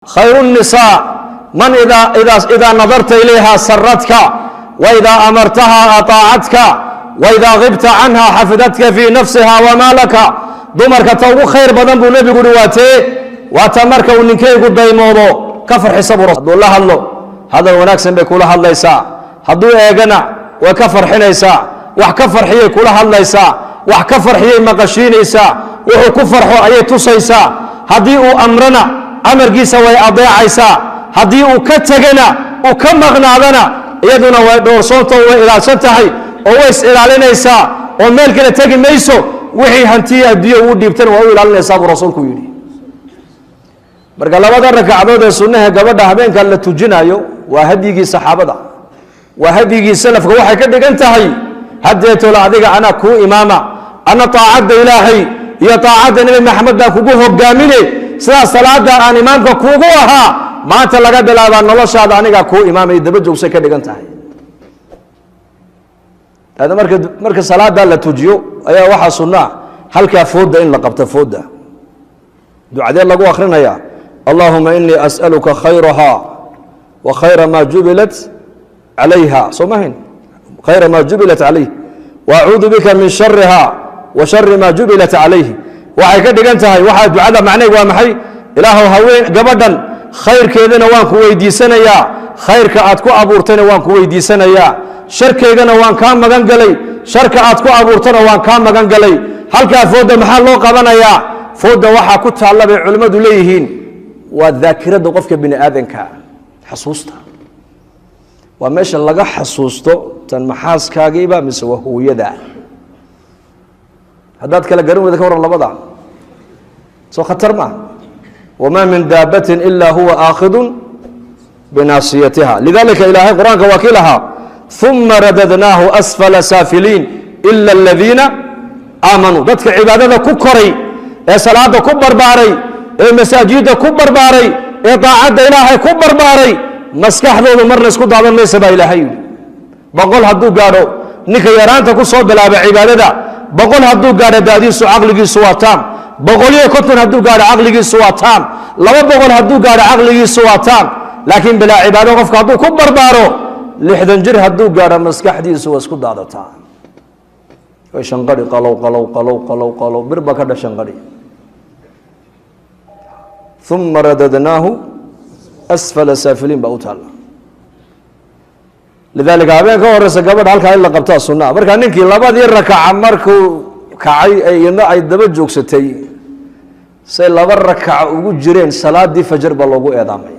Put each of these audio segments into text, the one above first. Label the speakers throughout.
Speaker 1: خير النساء من إذا نظرت إليها سرتك وإذا أمرتها أطاعتك وإذا غبت عنها حفظتك في نفسها ومالك دمرك توقو خير بدن بو نبي قدواتي واتمرك وننكي قد دايموضو كفر حساب رسول الله الله هذا وناكسن بكولها الله يسا هدو ايقنا وكفر حنيسا وحكفر حيه كولها الله يسا وحكفر حيه مقشين يسا وحكفر حيه تصيسا هديو أمرنا أمر جيسا ويأضيع عيسى هديو كتغنا وكمغنادنا يدنا ودور صوته وإلى سنتهي وويس إلى علينا يسا ومالك لتاقي ميسو وحي هنتي أديو ودي بتنوى إلى علينا يسا ورسولك يلي marka labada rakacadood ee sunnaha gabadha habeenka la tujinayo waa hadiyigi saxaabada waa hadiyigi salafka waxay ka dhigan tahay hadeeto la adiga ana ku imaama ana taacada ilaahay iyo taacada nabi maxamed baa kugu hoggaamine sida salaada aan imaamka kugu ahaa maanta laga bilaabo noloshaada aniga ku imaamay daba joogsay ka dhigan tahay hada marka salaada la tujiyo ayaa waxa sunnah halka fooda in la qabto fooda ducada lagu akhrinaya اللهم إني أسألك خيرها وخير ما جبلت عليها صمهن خير ما جبلت عليه وأعوذ بك من شرها وشر ما جبلت عليه وحي كده انتهي وحي دعاء معناه ومحي إله هوين قبدا خير كيدنا وانكو ويدي سنة يا خير كأتكو أبورتنا وانكو ويدي سنة يا شر كيدنا وان كان مغنقلي شر كأتكو أبورتنا وان كان مغنقلي هل كافود محل لو قبنا يا فود وحا كنت الله بعلماء ليهين والذاكرة قفك بني آذنك حصوصتها وماشي لغا حصوصته تنمحاس كاقيبا مسوى هو يدا هداد كلا قرون وذا كورا لبضع سو خطر ما وما من دابة إلا هو آخذ بناصيتها لذلك إلهي قرآن كواكلها ثم رددناه أسفل سافلين إلا الذين آمنوا ذاتك عبادة كوكري صلاة كبر باري مساجد كبر باري طاعة إلهي كبر باري مسكح ذو مرة اسكت هذا ليس با إلهي بقول هدو قارو نك يران تكون صوب بلا بعبادة بقول هدو قارو دادي سو عقلي سواتام بقول يكتن هدو قارو عقلي سواتام لو بقول هدو قارو عقلي سواتام لكن بلا عبادة قفك هدو كبر بارو لحدن جر هدو قارو مسكح دي سو اسكت هذا تام وشنقري قلو بربك هذا شنقري ثم رددناه أسفل سافلين بأوتها الله لذلك أبين كورس قبل هالك إلا قبتها السنة مركا ننكي لابد يركع مركو كعي أي دبجوك ستي سي لابد ركع وجود جرين صلاة دي فجر بلوغو إعدامي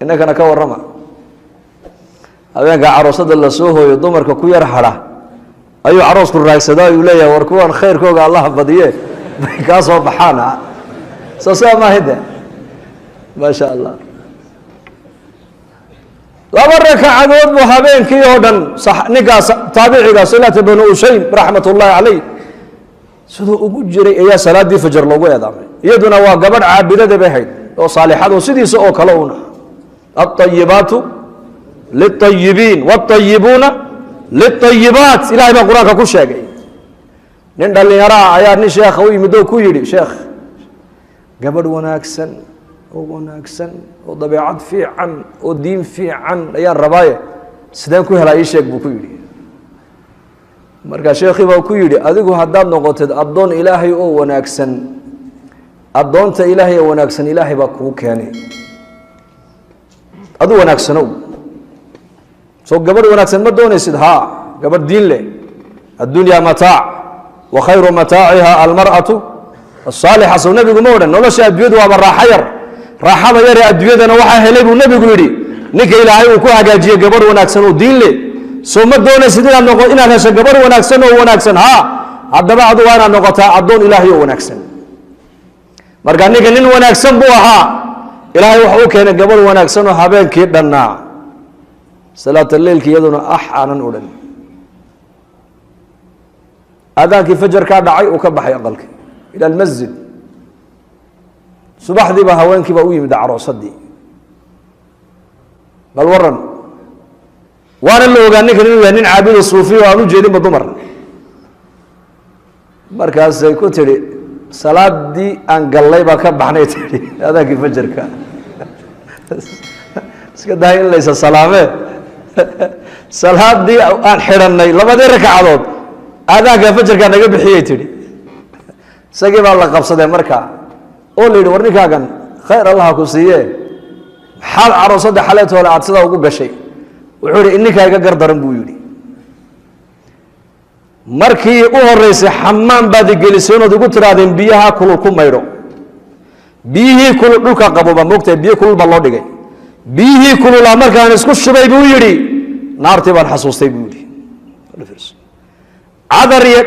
Speaker 1: إنك أنا كور رمى أبين كعروسة الله سوهو يضمرك كوير حلا أيو عروس كل رايك سدا يوليا وركوان خير كوغا الله فضيه كاسو بحانا سوسا ما هدا ما شاء الله لما ركع عود وهابين كيودن صح نقاس تابعي صلاه بن أشيم رحمه الله عليه سدو ugu jiray ayaa salaadii fajr loogu eedaamay iyaduna waa gabadh caabidada bahayd oo saalixad oo sidiisa oo kale una at-tayyibatu lit-tayyibin wat-tayyibuna lit-tayyibat ilaahay baa quraanka ku sheegay nin dhalinyaro ayaa nin sheekh u yimid oo ku yiri sheekh gabadh wanaagsan oo dabeecad fiican oo diin fiican ayaa rabaaye sideen ku helay sheeg buu ku yiri marka sheekhi baa ku yiri adigu hadaad noqotid adoon ilaahay oo wanaagsan adoonta ilaahay oo wanaagsan ilaahay baa ku keenay adu wanaagsanow soo gabadh wanaagsan ma doonaysid ha gabadh diin leh addunya mataa wa khayru mataa'iha almar'atu الصالحة سو نبي مودن نولش أدويد وبراحير راحة يري أدويدنا وحى هلبو نبي يري نك إلهي وكو حاجة جبر وناكسنو دين لي سو ما دون سيدنا نقول إن هذا جبر وناكسن ها عبد بعض وانا نقطع عدون إلهي وناكسن مرجع نك نين وناكسن بوها إلهي وحوك هنا جبر وناكسن وحبين كيدنا صلاة الليل كيدنا أحانا أولن هذا كيف فجر كاد عي وكبح يقلك إلى المسجد صباح ذي بهوين كي بقوي من دعرو صدي بل ورن وانا اللي وقال نك نين عابد الصوفي وانو جيدين بالضمر مركز زي كتري salaadii aan gallay baa ka baxnay tiri adaankii fajarka iska dahay in laysa salaamee salaadii aan xidhannay labadii ragcadood aadaanka fajarkaa naga bixiyey tidhi isagii baa la qabsadee markaa oo la yidhi war ninkaagan khayr allaha ku siiye maxaad caroosadda xaleetoole aad sidaa ugu gashay wuxuu yidhi ininkaa iga gardaran buu yidhi markii u horeysay xamaan baad igelisay inaad igu tirahdeen biyaha kulul ku maydho biyihii kulul dhulka qaboba moogtahay biyo kulul baa loo dhigay biyihii kululaa markaan isku shubay buu yidhi naartii baan xasuustay buu yidhi cadar iyo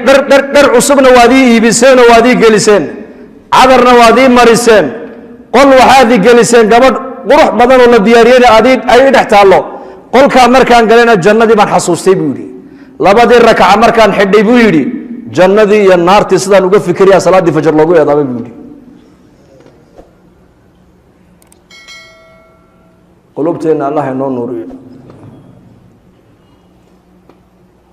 Speaker 1: dhar cusubna waad ii iibiseen oo waad ii geliseen cadarna waad ii mariseen qol waxaad ii geliseen gabadh qurux badan oo la diyaariyeyna ay i dhex taallo qolkaa markaan galena jannadii baan xasuustay buu yidhi labadii rakaca markaan xidhay buu yidhi jannadii iyo naartii sidaan uga fikiraya salaaddii fajar loogu eedaamay buu yidhi qulubteenna allah inoo nuuriyo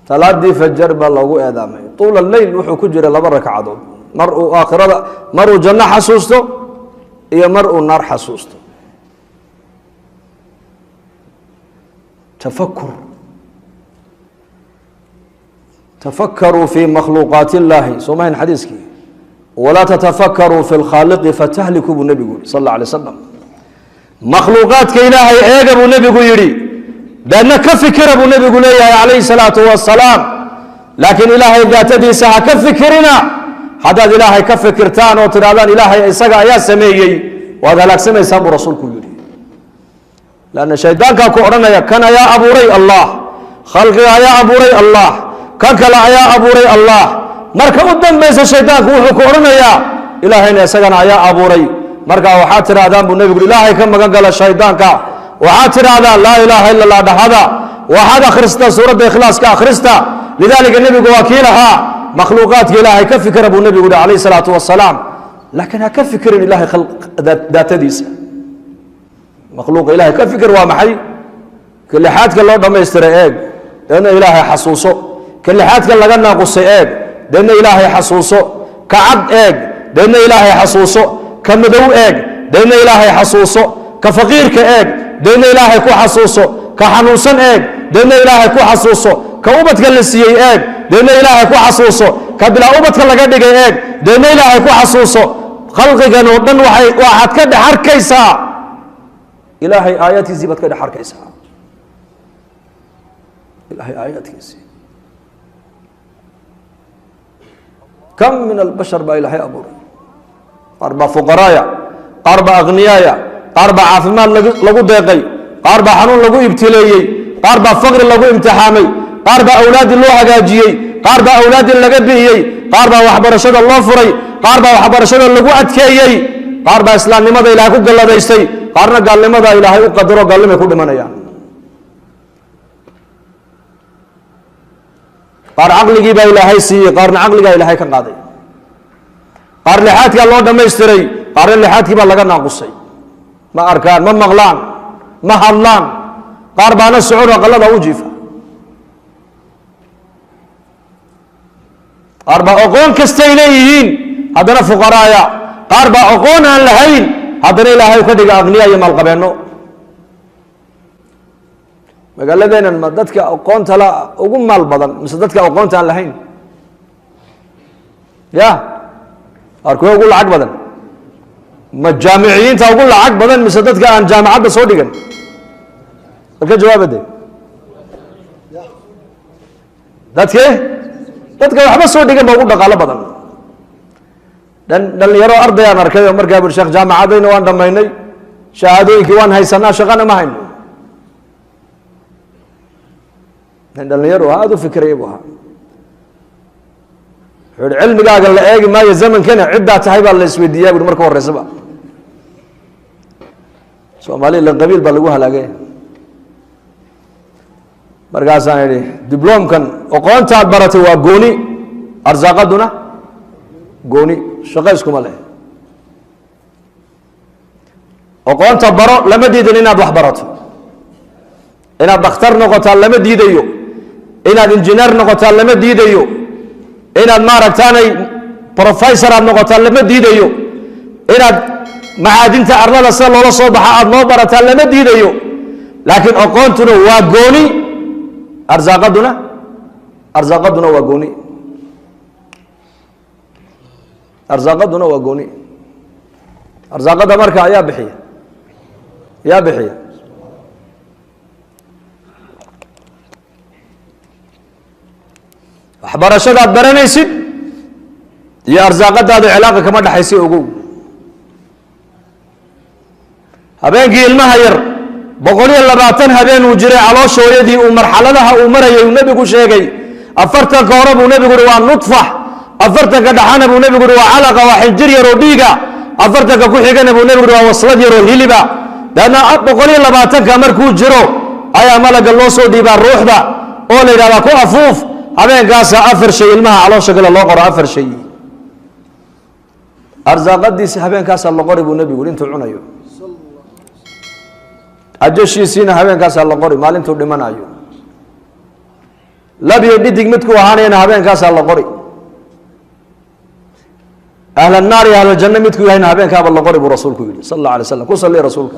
Speaker 1: salaadii fajar baa loogu eedaamay tuula leyl wuxuu ku jiray laba ragcadood mar uu aakhirada mar uu janno xasuusto iyo mar uu naar xasuusto tafakur تفكروا في مخلوقات الله سمعين حديثك ولا تتفكروا في الخالق فتهلكوا بالنبي صلى الله عليه وسلم مخلوقات كإلهي أيقب النبي يري لأن كفكر أبو النبي عليه الصلاة والسلام لكن إلهي ذات دي ساعة كفكرنا هذا إلهي كفكرتان وترادان إلهي إساقا يا سميي وهذا لك سمي سامو رسولك يري لأن الشيطان كأورنا كان يا أبو ري الله خلقي يا أبو ري الله kan kale ayaa abuuray allah marka u dambaysa shaydaanku wuxuu ku oranayaa ilaahayna isagana ayaa abuuray marka waxaad tirahdaan buu nebigu ilaahay ka magan gala shaydaanka waxaad tirahdaan laa ilaaha illa allah dhahada waxaad akhristaa suuradda ikhlaaska akhrista lidaalika nebigu waa kii lahaa makhluuqaadka ilaahay ka fikira buu nebigu yihi calayhi salaatu wasalaam laakiin ha ka fikirin ilaahay daatadiisa makhluuqa ilaahay ka fikir waa maxay kalixaadka loo dhammaystiray eeg deedna ilaahay xasuuso kalixaadka laga naaqusay eeg deedna ilaahay xasuuso ka cad eeg deedna ilaahay xasuuso ka madow eeg deedna ilaahay xasuuso ka faqiirka eeg deedna ilaahay ku xasuuso ka xanuunsan eeg deedna ilaahay ku xasuuso ka ubadka la siiyey eeg deedna ilaahay ku xasuuso ka bilaa ubadka laga dhigay eeg deedna ilaahay ku xasuuso khalqigan oo dhan waxaad ka dhex arkaysaa ilaahay aayaadkiisii baad ka dhex arkaysaa ilaahay aayaadkiisii كم من البشر با إلهي أبوري قاربا فقرايا قاربا أغنيايا قاربا عافمان لغو ديقي قاربا حنون لغو ابتليي قاربا فقر لغو امتحامي قاربا أولاد الله هجاجيي قاربا أولاد لغبيي قاربا وحبرشد الله فري قاربا وحبرشد لغو أتكيي قاربا إسلام لماذا إلهي كو قال ديستي قارنا قال لماذا إلهي قدروا قال لما يكون منايا qaar caqligii baa ilaahay siiyey qaarna caqligaa ilaahay ka qaaday qaar lixaadkaa loo dhammaystiray qaarna lixaadkii baa laga naaqusay ma arkaan ma maqlaan ma hadlaan qaar baana socon aqalada u jiifa qaar baa aqoon kastay leeyihiin haddana fuqaraaya qaar baa aqoon aan lahayn haddana ilaahay ka dhiga aqniya iyo maalqabeenno magaaladeenan ma dadka aqoonta la ugu maal badan mise dadka aqoonta aan lahayn ya arkuwa ugu lacag badan ma jaamiciyiinta ugu lacag badan mise dadka aan jaamacadda soo dhigan marka jawaabade dadka waxba soo dhigan ba ugu dhaqaalo badan dhalinyaro ardayaan arkay oo markaa bur sheekh jaamacadayna waan dhammaynay shahaadooyinkii waan haysanaa shaqana ma hayno dhalinyaro aada u fikiraya buu ahaa wuxuu ihi cilmigaaga la eegi maayo zamankana ciddaa tahay baa la isweydiiyaa buhi marka horeysaba soomaaliya lan qabiil baa lagu halaagay markaasaan idhi dibloomkan aqoontaad baratay waa gooni arsaaqaduna gooni shaqo iskuma leh aqoonta baro lama diidin inaad wax barato inaad dhakhtar noqotaa lama diidayo inaad injineer noqotaa lama diidayo inaad maaragtaanay professor aad noqotaa lama diidayo inaad macaadinta arlada sida loola soo baxa aad noo barataa lama diidayo laakiin aqoontuna waa gooni arsaaqaduna waa gooni arsaaqaduna waa gooni arsaaqada marka ayaa bixiya waxbarashadaad baranaysid iyo arsaaqadaadu cilaaqa kama dhaxaysa ogow habeenkii ilmaha yar 120 habeen uu jiray calooshooyadii uu marxaladaha uu marayay uu nabigu sheegay 40 hore buu nabigu yiri waa nutfax 40 dhaxana buu nabigu yiri waa calaqa waa xinjir yar oo dhiiga 40 ku xigana buu nabigu yiri waa waslad yar oo hiliba dana 120 markuu jiro ayaa malaga loo soo dhiibaa ruuxda oo la yiraahdo ku afuuf habeenkaas 4 shay ilmaha caloosha kale loo qoro 4 shay arsaaqadiisa habeenkaas la qori buu nabigu intuu cunayo ajashiisina habeenkaas la qori maalintuu dhimanayo labiyo dhidig midku ahaanayna habeenkaas la qori ahla naar iyo ahla janna midku yahayna habeenkaaba la qori buu rasuulku yiri sallallahu alayhi wasallam ku salli rasuulka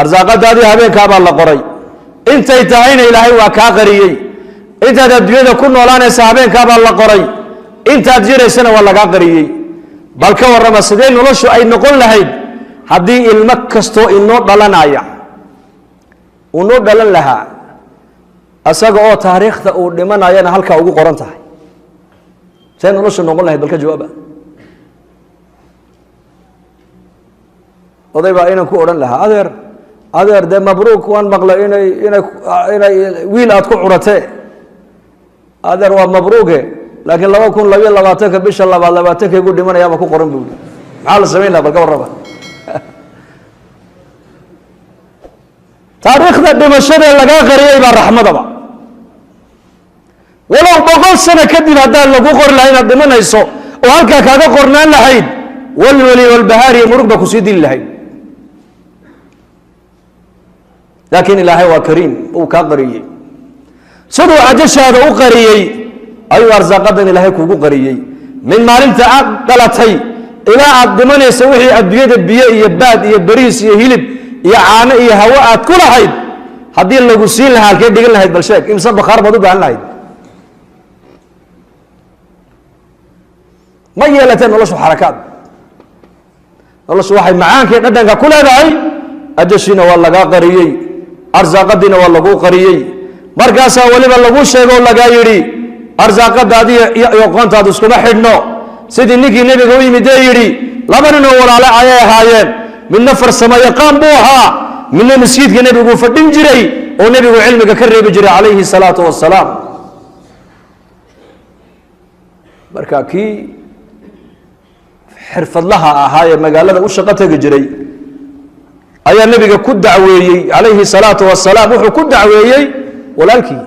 Speaker 1: arsaaqadaadii habeenkaaba la qoray intay tahayna ilaahay waa ka qariyay intaad adduunyada ku noolaanaysa habeenkaaba la qoray intaad jiraysana waa laga qariyay bal ka warrama sidee noloshu ay noqon lahayd haddii ilmo kastoo inoo dhalanaya uu noo dhalan lahaa asaga oo taariikhda uu dhimanayana halkaa ugu qoran tahay see noloshu noqon lahayd balka jawaaba oday baa inaan ku odhan lahaa adeer dee mabruuk waan maqlay inay wiil aad ku curatee adeer waa mabruuke laakiin 2022 bisha 22 gu dhimanayaaba ku qoran buu maxaa la samayn lahaa balka warraba taariikhda dhimashada laga qariyay baa raxmadaba walow 100 sano kadib haddaan lagu qor lahayn inaad dhimanayso oo halkaa kaaga qornaan lahayd walwali walbahaari murugba ku sii dili lahayd laakiin ilaahay waa kariim uu kaa qariyey siduu ajashaada u qariyey ayuu arsaaqadan ilaahay kugu qariyey min maalinta aad dhalatay ilaa aad dhimanayso wixii adduunyada biyo iyo baad iyo bariis iyo hilib iyo caano iyo hawo aad ku lahayd haddii lagu siin lahaa halkee dhigan lahayd bal sheeg imse bakhaar baad u baahan lahayd ma yeelatee noloshu xarakaad noloshu waxay macaankii dhadhanka ku leedahay ajashiina waa lagaa qariyey arsaaqadiina waa lagu qariyey markaasaa weliba lagu sheego lagaa yidhi arsaaqadaadi iyo aqoontaadu iskuma xidhno sidii ninkii nebiga u yimid ee yidhi 2 nin oo walaale ayay ahaayeen midna farsamo yaqaan buu ahaa midna masjidka nebigu fadhin jiray oo nebigu cilmiga ka reebi jiray calayhi salaatu wassalaam marka kii xirfadlaha ahaa ee magaalada u shaqo tagi jiray ayaa nebiga ku dacweeyey calayhi salaatu wassalaam wuxuu ku dacweeyey walaalkii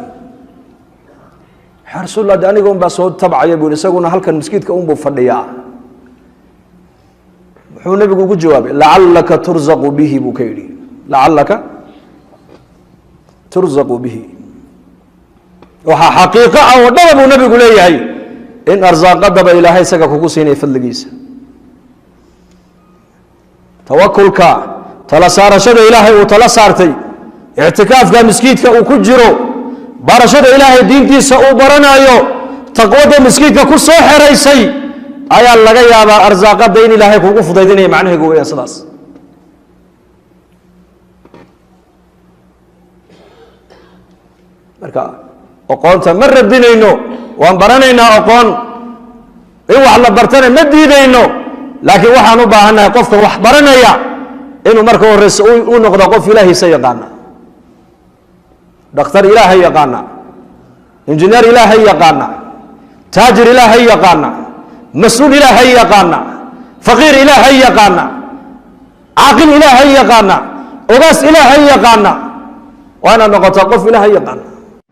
Speaker 1: yaa rasuulallah de aniga unbaa soo tabcaya buu isaguna halkan masjidka unbuu fadhiyaa wuxuu nebigu ugu jawaabay lacallaka turzaqu bihi buu ka yidhi lacallaka turzaqu bihi waxaa xaqiiqo ah oo dhaba buu nebigu leeyahay in arsaaqadaba ilaahay isaga kugu siinaya fadligiisa tawakulka tala saarashada ilaahay uu tala saartay ictikaafka masjidka uu ku jiro barashada ilaahay diintiisa uu baranayo taqwada masjidka ku soo xiraysay ayaa laga yaabaa arsaaqada in ilaahay kugu fudaydinayo macnaheedu weeyaan sidaas marka aqoonta ma radinayno waan baranaynaa aqoon in wax la bartana ma diidayno laakiin waxaan u baahannahay qofka wax baranaya inuu marka horeysa u noqdo qof ilaahiisa yaqaana dhakhtar ilaahay yaqaana injineer ilaahay yaqaana taajir ilaahay yaqaana mas-uul ilaahay yaqaana faqiir ilaahay yaqaana caaqil ilaahay yaqaana ogaas ilaahay yaqaana waa inaad noqotaa qof ilaahay yaqaana